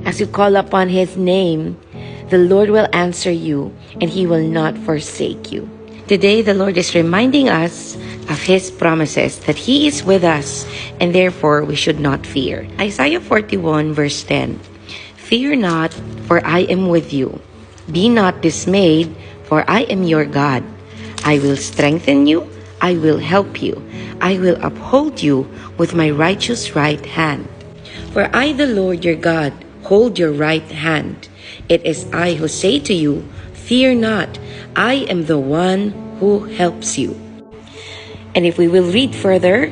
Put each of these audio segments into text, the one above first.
As you call upon His name, the Lord will answer you and He will not forsake you. Today, the Lord is reminding us of His promises that He is with us and therefore we should not fear. Isaiah 41 verse 10. Fear not, for I am with you. Be not dismayed, for I am your God. I will strengthen you. I will help you. I will uphold you with my righteous right hand. For I, the Lord your God, hold your right hand. It is I who say to you, fear not. I am the one who helps you. And if we will read further,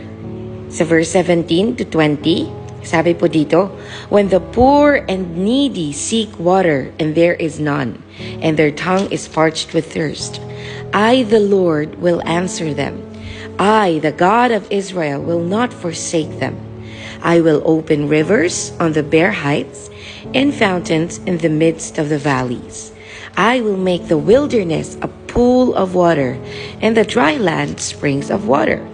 sa verse 17 to 20, sabi po dito, when the poor and needy seek water and there is none, and their tongue is parched with thirst, I, the Lord, will answer them. I, the God of Israel, will not forsake them. I will open rivers on the bare heights and fountains in the midst of the valleys. I will make the wilderness a pool of water and the dry land springs of water.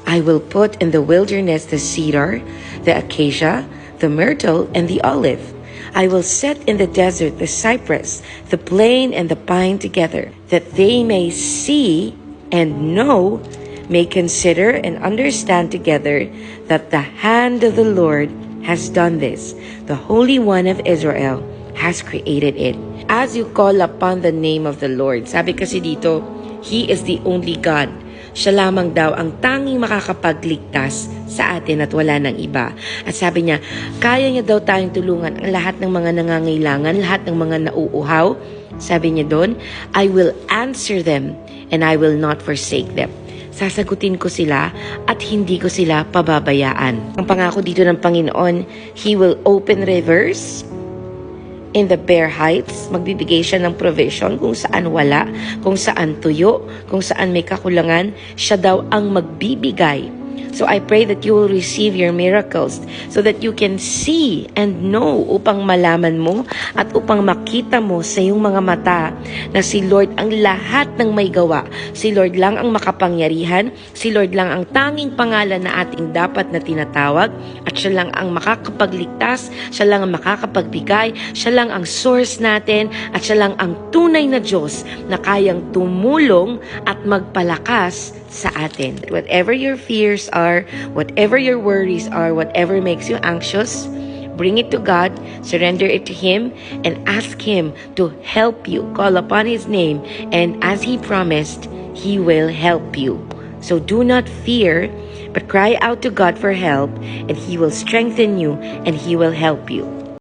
I will put in the wilderness the cedar, the acacia, the myrtle, and the olive. I will set in the desert the cypress, the plane, and the pine together, that they may see and know, may consider and understand together that the hand of the Lord has done this. The Holy One of Israel has created it. As you call upon the name of the Lord, sabi kasi dito, He is the only God. Siya lamang daw ang tanging makakapagligtas sa atin at wala ng iba. At sabi niya, kaya niya daw tayong tulungan ang lahat ng mga nangangailangan, lahat ng mga nauuhaw. Sabi niya doon, I will answer them and I will not forsake them. Sasagutin ko sila at hindi ko sila pababayaan. Ang pangako dito ng Panginoon, He will open rivers in the bare heights. Magbibigay siya ng provision kung saan wala, kung saan tuyo, kung saan may kakulangan. Siya daw ang magbibigay. So I pray that you will receive your miracles so that you can see and know upang malaman mo at upang makita mo sa iyong mga mata na si Lord ang lahat ng may gawa. Si Lord lang ang makapangyarihan. Si Lord lang ang tanging pangalan na ating dapat na tinatawag. At siya lang ang makakapagligtas. Siya lang ang makakapagbigay. Siya lang ang source natin. At siya lang ang tunay na Diyos na kayang tumulong at magpalakas sa atin. Whatever your fears are, whatever your worries are, whatever makes you anxious, bring it to God, surrender it to Him, and ask Him to help you. Call upon His name, and as He promised, He will help you. So do not fear, but cry out to God for help, and He will strengthen you, and He will help you.